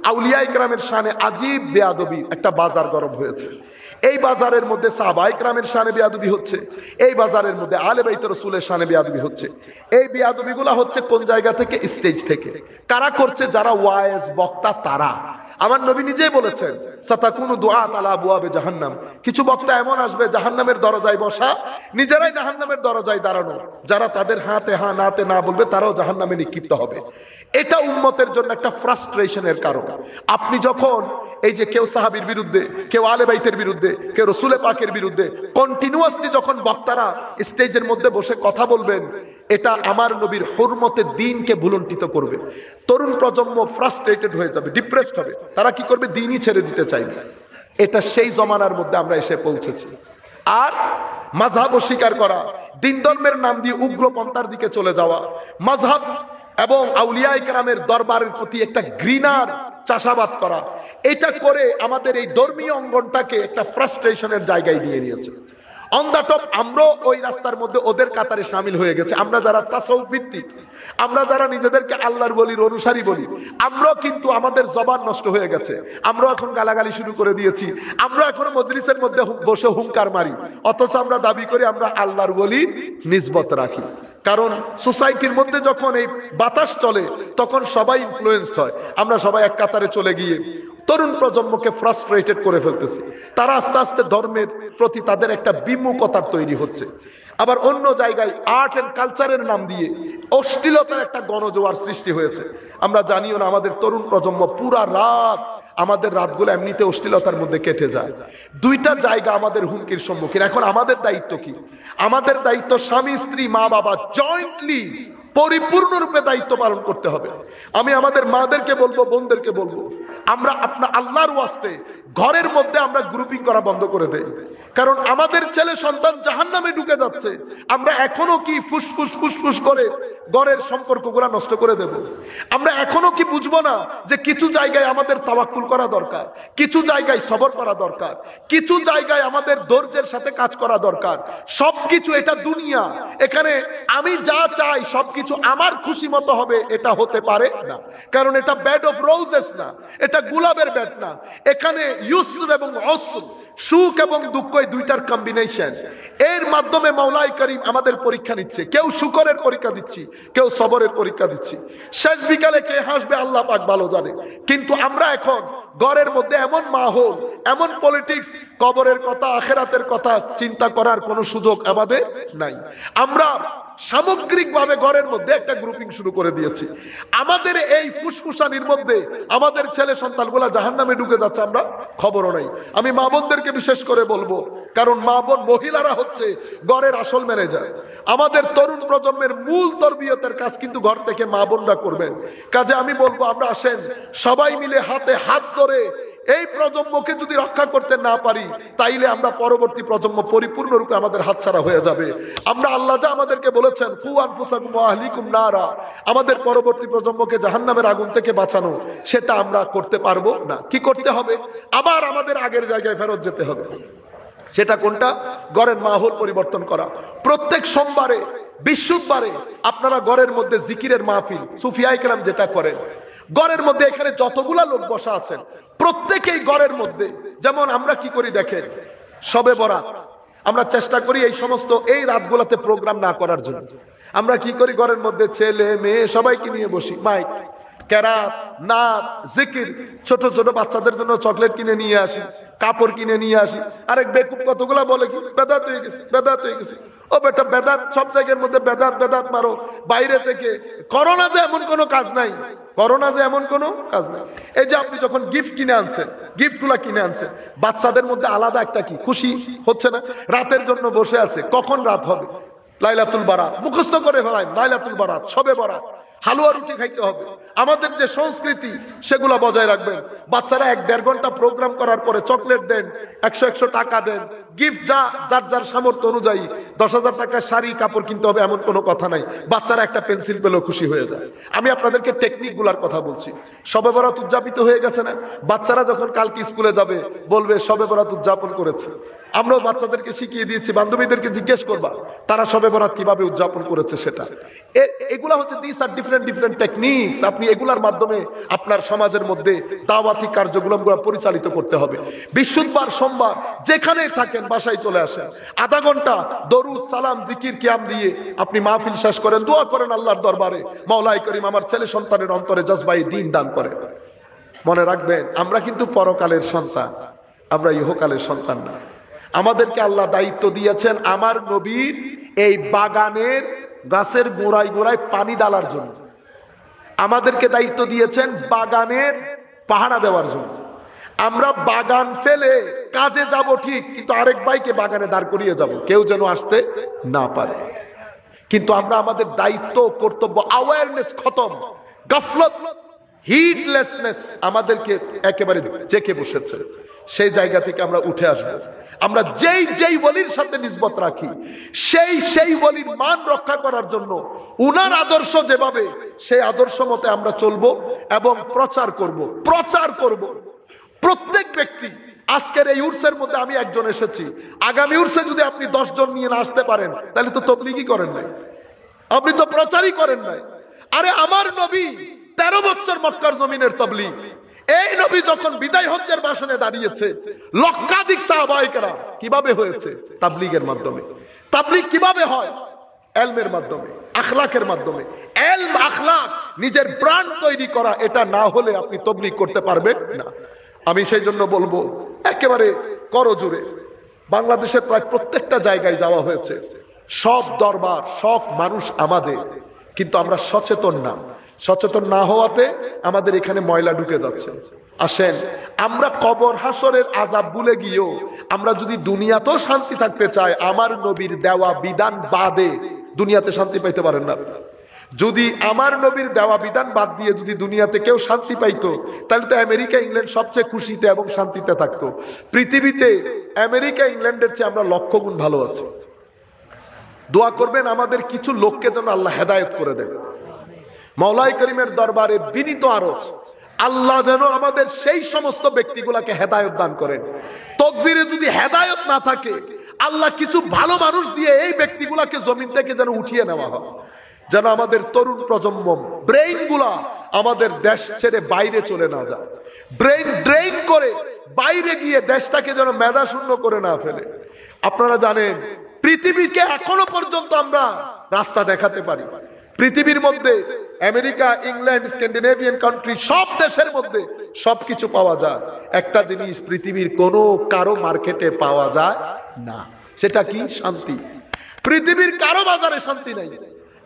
আউলিয়া ইকরামের শানে আজীব বেয়াদবি একটা বাজার গরম হয়েছে। এই বাজারের মধ্যে সাহাবা ইকরামের শানে বেয়াদবি হচ্ছে, এই বাজারের মধ্যে আলে বাইত রাসূলের শানে বেয়াদবি হচ্ছে। এই বেয়াদবিগুলা হচ্ছে কোন জায়গা থেকে? স্টেজ থেকে। কারা করছে? যারা ওয়াইজ বক্তা তারা। আমার নবী নিজেই বলেছেন সাতাকুনু দুআত আলা আবওয়াবে জাহান্নাম, কিছু বক্তা এমন আসবে জাহান্নামের দরজায় বসা, নিজেরাই জাহান্নামের দরজায় দাঁড়ানো, যারা তাদের হাতে হা নাতে না বলবে তারাও জাহান্নামে নিক্ষিপ্ত হবে। এটা উম্মতের জন্য একটা ফ্রাস্ট্রেশনের কারণ। আপনি যখন এই যে কেউ সাহাবীর বিরুদ্ধে, কেউ আলে বাইতের বিরুদ্ধে, কেউ রাসূলে পাকের বিরুদ্ধে কন্টিনিউয়াসলি যখন বক্তারা স্টেজের মধ্যে বসে কথা বলবেন, এটা আমার নবীর হুরমতে দ্বীনকে ভুলুণ্ঠিত করবে। তরুণ প্রজন্ম ফ্রাস্ট্রেটেড হয়ে যাবে, ডিপ্রেসড হবে, তারা কি করবে? দ্বীনই ছেড়ে দিতে চাইবে। এটা সেই জমানার মধ্যে আমরা এসে পৌঁছেছি। আর মাযহাব অস্বীকার করা, দ্বীন ধর্মের নাম দিয়ে উগ্রপন্থার দিকে চলে যাওয়া, মাযহাব এবং আউলিয়া ইকরামের দরবারের প্রতি একটা ঘৃণার চাষাবাদ করা, এটা করে আমাদের এই ধর্মীয় অঙ্গনটাকে একটা ফ্রাস্ট্রেশনের জায়গায় নিয়ে নিয়েছে। অন দ্য টপ আমরাও ওই রাস্তার মধ্যে ওদের কাতারে শামিল হয়ে গেছে। আমরা যারা তাসাউফ ভিত্তিক, আমরা যারা নিজেদেরকে আল্লাহর ওলির অনুসারী বলি, আমরাও কিন্তু আমাদের জবান নষ্ট হয়ে গেছে। আমরাও এখন গালাগালি শুরু করে দিয়েছি। আমরা এখন মজলিসের মধ্যে বসে হুঙ্কার মারি, অথচ আমরা দাবি করি আমরা আল্লাহর ওলির নিসবত রাখি। কারণ সোসাইটির মধ্যে যখন এই বাতাস চলে তখন সবাই ইনফ্লুয়েন্সড হয়। আমরা সবাই এক কাতারে চলে গিয়ে তরুণ প্রজন্মকে ফ্রাস্ট্রেটেড করে ফেলতেছে। তারা আস্তে আস্তে ধর্মের প্রতি তাদের একটা বিমুখতা তৈরি হচ্ছে। আবার অন্য জায়গায় আর্ট এন্ড কালচারের নাম দিয়ে অশ্লীলতার একটা গণজোয়ার সৃষ্টি হয়েছে। আমরা জানিও না, আমাদের তরুণ প্রজন্ম পুরা রাত, আমাদের রাতগুলো এমনিতে অশ্লীলতার মধ্যে কেটে যায়। দুইটা জায়গা আমাদের হুমকির সম্মুখীন। এখন আমাদের দায়িত্ব কি? আমাদের দায়িত্ব স্বামী স্ত্রী মা বাবা জয়েন্টলি পরিপূর্ণরূপে দায়িত্ব পালন করতে হবে। আমি আমাদের মাদেরকে বলবো, বোনদেরকে বলবো, আমরা আপনার আল্লাহর ওয়াস্তে ঘরের মধ্যে আমরা গ্রুপিং করা বন্ধ করে দেই। কারণ আমাদের ছেলে সন্তান জাহান্নামে ঢুকে যাচ্ছে, আমরা এখনো কি ফুসফুস ফুসফুস করে ঘরের সম্পর্কগুলো নষ্ট করে দেব? আমরা এখনো কি বুঝবো না যে কিছু জায়গায় আমাদের তাওয়াক্কুল করা দরকার, কিছু জায়গায় সবর করা দরকার, কিছু জায়গায় আমাদের ধৈর্যের সাথে কাজ করা দরকার? সবকিছু, এটা দুনিয়া, এখানে আমি যা চাই সবকিছু আমার খুশি মতো হবে, এটা হতে পারে না। কারণ এটা বেড অফ রোজেস না, এটা গোলাপের বেড না। এখানে ইউসর এবং উসর, সুখ এবং দুঃখ, এই দুইটার কম্বিনেশন। এর মাধ্যমে মাওলাই করিম আমাদের পরীক্ষা নিচ্ছে। কেউ শুকরের পরীক্ষা দিচ্ছি, কেউ সবরের পরীক্ষা দিচ্ছি। শেষ বিকালে কে হাসবে আল্লাহ পাক ভালো জানে। কিন্তু আমরা এখন ঘরের মধ্যে এমন মাহৌল, এমন পলিটিক্স, কবরের কথা আখিরাতের কথা চিন্তা করার কোনো সুযোগ আমাদের নাই। আমরা সামগ্রিকভাবে ঘরের মধ্যে একটা গ্রুপিং শুরু করে দিয়েছি। আমাদের এই ফুসফুসানির মধ্যে আমাদের ছেলে সন্তানগুলা জাহান্নামে ঢুকে যাচ্ছে, আমরা খবরও নাই। আমি মা বোনদেরকে বিশেষ করে বলবো, কারণ মা বোন, মহিলারা হচ্ছে ঘরের আসল ম্যানেজার। আমাদের তরুণ প্রজন্মের মূল তরবিয়তের কাজ কিন্তু ঘর থেকে মা বোনরা করবেন। কাজে আমি বলবো, আমরা আসেন সবাই মিলে হাতে হাত ধরে এই প্রজন্মকে যদি রক্ষা করতে না পারি, তাইলে আমরা পরবর্তী প্রজন্ম পরিপূর্ণরূপে আমাদের হাতছাড়া হয়ে যাবে। আমরা আল্লাহ যা আমাদেরকে বলেছেন কু আনফুসাকুম ওয়া আহলিকুম নারা, আমাদের পরবর্তী প্রজন্মকে জাহান্নামের আগুন থেকে বাঁচানো, সেটা আমরা করতে পারবো না। কি করতে হবে? আবার আমাদের আগের জায়গায় ফেরত যেতে হবে। সেটা কোনটা? ঘরের মাহৌল পরিবর্তন করা। প্রত্যেক সোমবারে, বৃহস্পতিবারে আপনারা ঘরের মধ্যে জিকিরের মাহফিল, সুফিয়ায়ে কেরাম যেটা করেন, ঘরের মধ্যে এখানে যতগুলা লোক বসা আছেন প্রত্যেকেই ঘরের মধ্যে, যেমন আমরা কি করি দেখেন, শবে বরাত আমরা চেষ্টা করি এই সমস্ত এই রাতগুলোতে প্রোগ্রাম না করার জন্য। আমরা কি করি, ঘরের মধ্যে ছেলে মেয়ে সবাইকে নিয়ে বসি, মাইক, কেরাত, নাত, জিকির, ছোট ছোট বাচ্চাদের জন্য চকলেট কিনে নিয়ে আসি, কাপড় কিনে নিয়ে আসি। আরেক বেকুব কতগুলা বলে কি বেদাত হয়ে গেছে, বেদাত হয়ে গেছে। ও বেটা, বেদাত সব জায়গার মধ্যে বেদাত বেদাত মারো, বাইরে থেকে। করোনা যে এমন কোনো কাজ নাই, করোনা যে এমন কোনো কাজ নাই। এই যে আপনি যখন গিফট কিনে আনছেন, গিফটগুলা কিনে আনছেন, বাচ্চাদের মধ্যে আলাদা একটা কি খুশি হচ্ছে না? রাতের জন্য বসে আছে, কখন রাত হবে, লাইলাতুল বারাত মুখস্থ করে ফেলায়, লাইলাতুল বারাত, শবে বরাত, হালুয়া রুটি খাইতে হবে। আমাদের যে সংস্কৃতি সেগুলো বজায় রাখবেন। বাচ্চারা 1-1.5 ঘন্টা প্রোগ্রাম করার পরে চকলেট দেন, 100 টাকা দেন, গিফট যা যার যার সামর্থ্য অনুযায়ী। 10,000 টাকার শাড়ি কাপড় কিনতে হবে এমন কোনো কথা নাই। বাচ্চারা একটা পেন্সিল পেলেও খুশি হয়ে যায়। আমি আপনাদেরকে টেকনিক গুলার কথা বলছি। শবে বরাত উদযাপিত হয়ে গেছে না? বাচ্চারা যখন কালকে স্কুলে যাবে বলবে শবে বরাত উদযাপন করেছে। আমরাও বাচ্চাদেরকে শিখিয়ে দিয়েছি, বান্ধবীদেরকে জিজ্ঞেস করবা তারা শবে বরাত কিভাবে উদযাপন করেছে সেটা। এগুলা হচ্ছে this are different different different techniques, আপনি এগুলার মাধ্যমে আপনার সমাজের মধ্যে দাওয়াতি কার্যক্রমগুলো পরিচালিত করতে হবে। বৃহস্পতিবার সোমবার যেখানে থাকেন বাসায় চলে আসেন, আধা ঘন্টা দরুদ সালাম জিকির কিয়াম দিয়ে আপনি মাহফিল শেষ করেন, দোয়া করেন আল্লাহর দরবারে, মাওলাই করিম আমার ছেলে সন্তানের অন্তরে জজবাই দ্বীন দান করেন। মনে রাখবেন, আমরা কিন্তু পরকালের সন্তান, আমরা ইহকালের সন্তান না। আমাদেরকে আল্লাহ দায়িত্ব দিয়েছেন আমার নবীর এই বাগানের গাছের গোড়ায় গোড়ায় পানি ডালার জন্য, আমাদেরকে দায়িত্ব দিয়েছেন বাগানের পাহারা দেওয়ার জন্য। আমরা বাগান ফেলে কাজে যাব ঠিক, কিন্তু আরেক ভাইকে বাগানে দাঁড় করিয়ে যাব, কেউ যেন আসতে না পারে। কিন্তু আমরা আমাদের দায়িত্ব কর্তব্য, অ্যাওয়ারনেস খতম, গাফলত হিটলেসনেস আমাদেরকে একেবারে জেকে বসেছে। সেই জায়গা থেকে আমরা উঠে আসব। আমরা যেই ওলির সাথে নিসবত রাখি, সেই ওলির মান রক্ষা করার জন্য উনার আদর্শ যেভাবে, সেই আদর্শ মতে আমরা চলবো এবং প্রচার করব। প্রত্যেক ব্যক্তি, আজকের এই উর্সের মধ্যে আমি একজন এসেছি, আগামী উর্সে যদি আপনি 10 জন নিয়ে না আসতে পারেন, তাহলে তো তবলিগই করেন নাই, আপনি তো প্রচারই করেন নাই। আরে আমার নবী 13 বছর মক্কার জমিনের তাবলীগ, এই নবী যখন বিদায় হজ্জের ভাষণে দাঁড়িয়েছে, লক্ষাধিক সাহাবায়ে কেরাম কিভাবে হয়েছে? তাবলীগের মাধ্যমে। তাবলীগ কিভাবে হয়? ইলমের মাধ্যমে, আখলাকের মাধ্যমে। ইলম আখলাক নিজের ব্র্যান্ড তৈরি করা, এটা না হলে আপনি তাবলীগ করতে পারবেন না। আমি সেই জন্য বলবো, একেবারে করজোরে বাংলাদেশের প্রায় প্রত্যেকটা জায়গায় যাওয়া হয়েছে, সব দরবার, সব মানুষ আমাদের, কিন্তু আমরা সচেতন না হওয়াতে আমাদের এখানে ময়লা ঢুকে যাচ্ছে। আসেন, আমরা কবর হাসরের আযাব ভুলে গিয়েও আমরা যদি দুনিয়াতেও শান্তি থাকতে চাই, আমার নবীর দেওয়া বিধান বাদে দুনিয়াতে শান্তি পাইতে পারেন না। যদি আমার নবীর দেওয়া বিধান বাদ দিয়ে যদি দুনিয়াতে কেউ শান্তি পাইতো, তাহলে তো আমেরিকা ইংল্যান্ড সবচেয়ে খুশিতে এবং শান্তিতে থাকতো। পৃথিবীতে আমেরিকা ইংল্যান্ডের চেয়ে আমরা লক্ষ গুণ ভালো আছি। দোয়া করবেন আমাদের কিছু লোককে যেন আল্লাহ হেদায়েত করে দেন। মাওলাই করিমের দরবারে বিনীত আরজ, আল্লাহ যেন আমাদের সেই সমস্ত ব্যক্তিগুলাকে হেদায়েত দান করেন। তকদিরে যদি হেদায়েত না থাকে, আল্লাহ কিছু ভালো মানুষ দিয়ে এই ব্যক্তিগুলাকে জমিন থেকে যেন উঠিয়ে নেওয়া হয়, যেন আমাদের তরুণ প্রজন্ম ব্রেইন গুলা আমাদের দেশ ছেড়ে বাইরে চলে না যায়, ব্রেইন ড্রেইন করে বাইরে গিয়ে দেশটাকে যেন মেধা শূন্য করে না ফেলে। আপনারা জানেন, পৃথিবীকে এখনো পর্যন্ত আমরা রাস্তা দেখাতে পারি। পৃথিবীর মধ্যে আমেরিকা, ইংল্যান্ড, স্ক্যান্ডিনেভিয়ান কান্ট্রি, সব দেশের মধ্যে সবকিছু পাওয়া যায়। একটা জিনিস পৃথিবীর কোনো কারো মার্কেটে পাওয়া যায় না, সেটা কি? শান্তি। পৃথিবীর কারো বাজারে শান্তি নাই।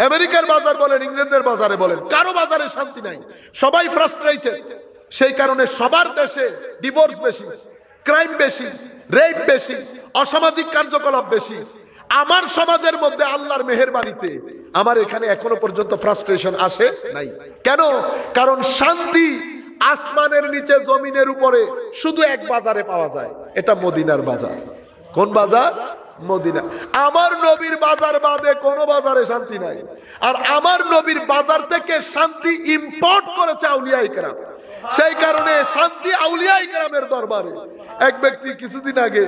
আমেরিকার বাজার বলেন, ইংল্যান্ডের বাজারে বলেন, কারো বাজারে শান্তি নাই। সবাই ফ্রাস্ট্রেটেড। সেই কারণে সবার দেশে ডিভোর্স বেশি, ক্রাইম বেশি, রেপ বেশি, অসামাজিক কার্যকলাপ বেশি। আমার সমাজের মধ্যে আল্লাহর মেহেরবানিতে আমার এখানে এখনো পর্যন্ত ফ্রাস্ট্রেশন আসে নাই। কেন? কারণ শান্তি আসমানের নিচে জমিনের উপরে শুধু এক বাজারে পাওয়া যায়, এটা মদিনার বাজার। কোন বাজার? মদিনা। আমার নবীর বাজার বাদে কোনো বাজারে শান্তি নাই। আর আমার নবীর বাজার থেকে শান্তি ইম্পোর্ট করেছে আউলিয়ায়ে কেরাম। সেই কারণে শান্তি আউলিয়ায়ে কেরামের দরবারে। এক ব্যক্তি কিছুদিন আগে,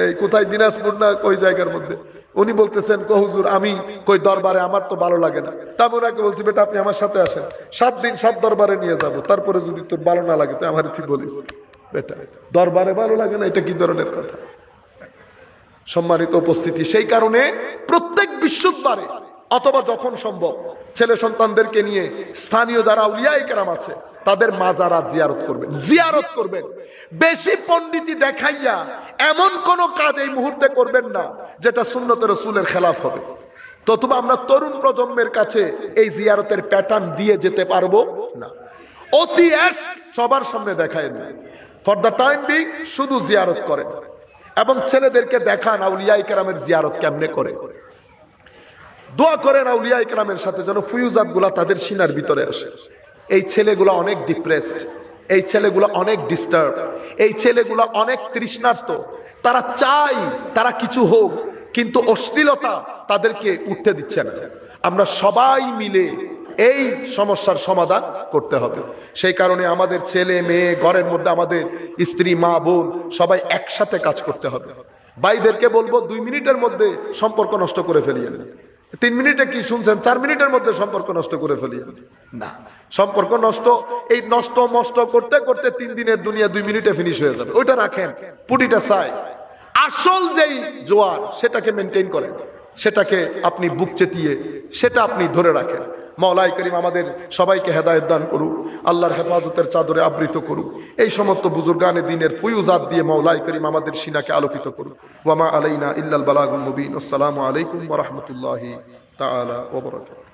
এই কোথায় দিনাজপুর না ওই জায়গার মধ্যে, উনি বলতেছেন, হুজুর আমি কই দরবারে আমার তো ভালো লাগে না। তা আমি ওনাকে বলছি, বেটা আপনি আমার সাথে আসেন, 7 দিন 7 দরবারে নিয়ে যাব, তারপরে যদি তোর ভালো না লাগে তো আমার ঠিক বলিস। বেটা দরবারে ভালো লাগে না, এটা কি ধরনের কথা? সম্মানিত উপস্থিতি, সেই কারণে প্রত্যেক বৃহস্পতিবারে অথবা যখন সম্ভব ছেলে সন্তানদেরকে নিয়ে স্থানীয় যারা আউলিয়ায়ে কেরাম আছে তাদের মাজারা জিয়ারত করবেন। বেশি পণ্ডিতি দেখাইয়া এমন কোন কাজ এই মুহূর্তে করবেন না যেটা সুন্নতে রাসূলের খেলাফ হবে। ততবা আমরা তরুণ প্রজন্মের কাছে এই জিয়ারতের প্যাটার্ন দিয়ে যেতে পারবো না। অতি সবার সামনে দেখায় না। ফর দ্য টাইম বিং শুধু জিয়ারত করেন এবং ছেলেদেরকে দেখান আউলিয়ায়ে কেরামের জিয়ারত কেমনে করে। দোয়া করেন আউলিয়ায়ে কেরামের সাথে যেন ফুয়ুজাত গুলা তাদের সিনার ভিতরে আসে। এই ছেলেগুলা অনেক ডিপ্রেসড, এই ছেলেগুলা অনেক ডিস্টার্ব, এই ছেলেগুলা অনেক তৃষ্ণার্ত। তারা চাই তারা কিছু হোক, কিন্তু অশ্লীলতা তাদেরকে উঠতে দিচ্ছে না। আমরা সবাই মিলে এই সমস্যার সমাধান করতে হবে। সেই কারণে আমাদের ছেলে মেয়ে, ঘরের মধ্যে আমাদের স্ত্রী, মা, বোন সবাই একসাথে কাজ করতে হবে। ভাইদেরকে বলবো 2 মিনিটের মধ্যে সম্পর্ক নষ্ট করে ফেলিয়ে না, 3 মিনিটে কি শুনছেন, 4 মিনিটের মধ্যে সম্পর্ক নষ্ট করে ফেলি না। সম্পর্ক নষ্ট, এই নষ্ট করতে করতে 3 দিনের দুনিয়া 2 মিনিটে ফিনিশ হয়ে যাবে। ওইটা রাখেন, পুটিটা চাই। আসল যেই জোয়ার সেটাকে মেনটেন করেন, সেটাকে আপনি বুক চেতিয়ে সেটা আপনি ধরে রাখেন। মাওলাই করিম আমাদের সবাইকে হেদায়েত দান করুক, আল্লাহর হেফাজতের চাদরে আবৃত করুক। এই সমস্ত বুজুর্গানে দিনের ফুয়ুজাত দিয়ে মাওলাই করিম আমাদের সিনাকে আলোকিত করুক। ওয়া মা আলাইনা ইল্লাল বালাগুল মুবিন। আসসালামু আলাইকুম ওয়া রাহমাতুল্লাহি তাআলা ওয়া বারাকাতুহু।